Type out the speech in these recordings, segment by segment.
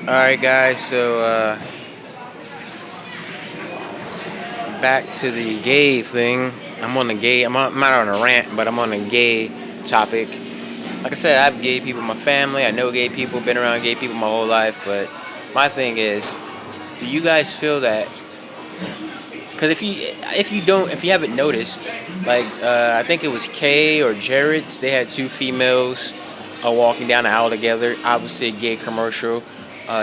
Alright, guys, so back to the gay thing. I'm not on a rant, but I'm on a gay topic. Like I said, I have gay people in my family. I know gay people, been around gay people my whole life, but my thing is, do you guys feel that? Because if you haven't noticed, like I think it was Kay or Jared's, they had two females walking down the aisle together. Obviously, a gay commercial.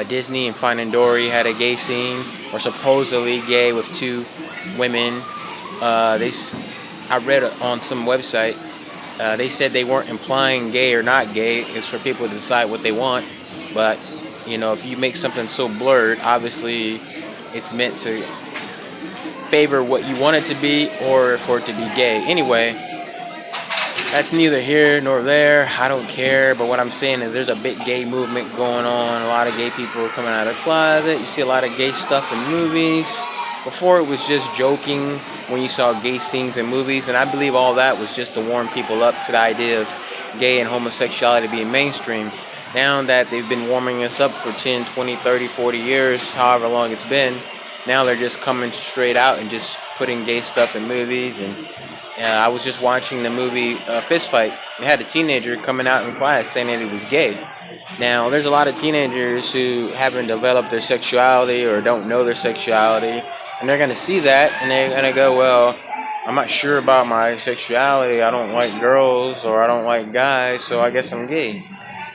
Disney and Finding Dory had a gay scene, or supposedly gay with two women. I read on some website. They said they weren't implying gay or not gay. It's for people to decide what they want. But if you make something so blurred, obviously it's meant to favor what you want it to be or for it to be gay. Anyway, that's neither here nor there. I don't care. But what I'm saying is there's a big gay movement going on. A lot of gay people are coming out of the closet. You see a lot of gay stuff in movies. Before it was just joking when you saw gay scenes in movies. And I believe all that was just to warm people up to the idea of gay and homosexuality being mainstream. Now that they've been warming us up for 10, 20, 30, 40 years, however long it's been, now they're just coming straight out and just putting gay stuff in movies. And I was just watching the movie Fist Fight. They had a teenager coming out in class saying that he was gay. Now, there's a lot of teenagers who haven't developed their sexuality or don't know their sexuality. And they're going to see that and they're going to go, well, I'm not sure about my sexuality. I don't like girls or I don't like guys, so I guess I'm gay.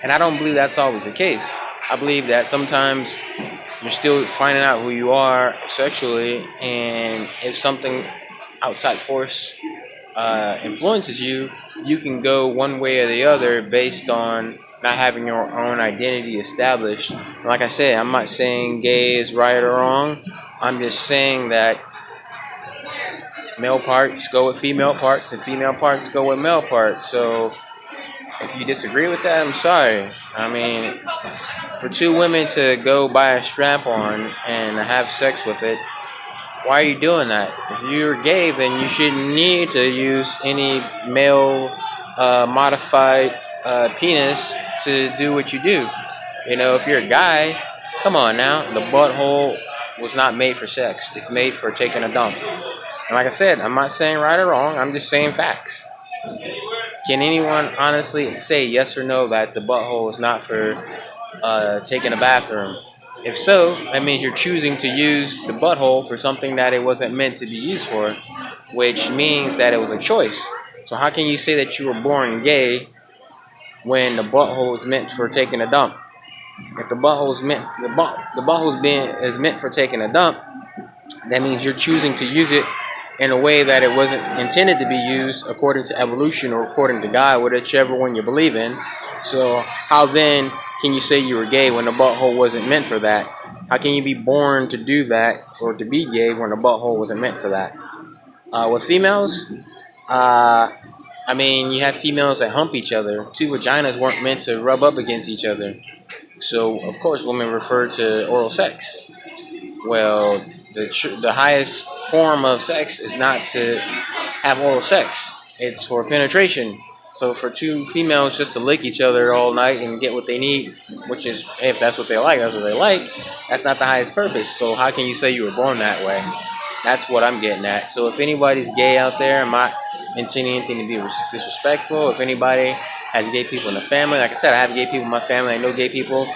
And I don't believe that's always the case. I believe that sometimes you're still finding out who you are sexually, and if something outside force influences you, you can go one way or the other based on not having your own identity established. And like I said, I'm not saying gay is right or wrong. I'm just saying that male parts go with female parts and female parts go with male parts. So if you disagree with that, I'm sorry. I mean, for two women to go buy a strap-on and have sex with it, why are you doing that? If you're gay, then you shouldn't need to use any male modified penis to do what you do. If you're a guy, come on now. The butthole was not made for sex. It's made for taking a dump. And like I said, I'm not saying right or wrong. I'm just saying facts. Can anyone honestly say yes or no that the butthole is not for taking a bathroom? If so, that means you're choosing to use the butthole for something that it wasn't meant to be used for, which means that it was a choice. So how can you say that you were born gay when the butthole is meant for taking a dump? If the butthole's being is meant for taking a dump, that means you're choosing to use it in a way that it wasn't intended to be used according to evolution or according to God, whichever one you believe in. So how then can you say you were gay when the butthole wasn't meant for that? How can you be born to do that or to be gay when the butthole wasn't meant for that? With females, you have females that hump each other. Two vaginas weren't meant to rub up against each other. So, of course, women refer to oral sex. Well, the highest form of sex is not to have oral sex. It's for penetration. So for two females just to lick each other all night and get what they need, which is, if that's what they like, that's what they like, that's not the highest purpose. So how can you say you were born that way? That's what I'm getting at. So if anybody's gay out there, I'm not intending anything to be disrespectful. If anybody has gay people in the family, like I said, I have gay people in my family. I know gay people.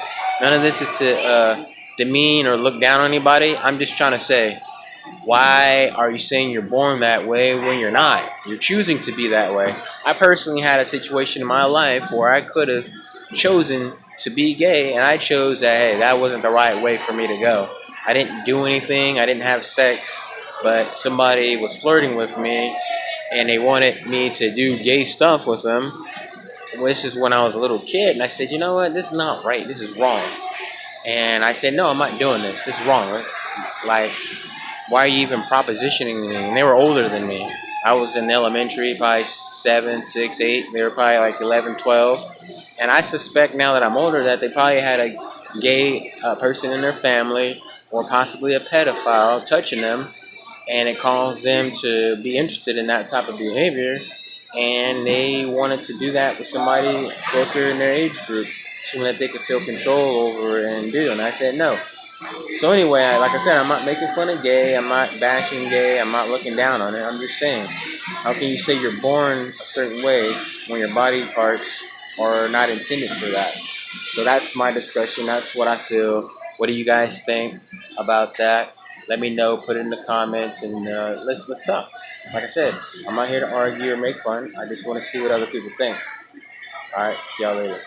None of this is to demean or look down on anybody. I'm just trying to say, why are you saying you're born that way when you're not? You're choosing to be that way. I personally had a situation in my life where I could have chosen to be gay, and I chose that, hey, that wasn't the right way for me to go. I didn't do anything. I didn't have sex, but somebody was flirting with me, and they wanted me to do gay stuff with them. This is when I was a little kid, and I said, you know what? This is not right. This is wrong. And I said, no, I'm not doing this. This is wrong. Right? Like, why are you even propositioning me? And they were older than me. I was in elementary, probably 7, 6, 8. They were probably like 11, 12. And I suspect now that I'm older that they probably had a gay person in their family or possibly a pedophile touching them. And it caused them to be interested in that type of behavior. And they wanted to do that with somebody closer in their age group. so that they could feel control over it and do. And I said no. So anyway, like I said, I'm not making fun of gay. I'm not bashing gay. I'm not looking down on it. I'm just saying, how can you say you're born a certain way when your body parts are not intended for that? So that's my discussion. That's what I feel. What do you guys think about that? Let me know. Put it in the comments, and let's talk. Like I said, I'm not here to argue or make fun. I just want to see what other people think. All right, see y'all later.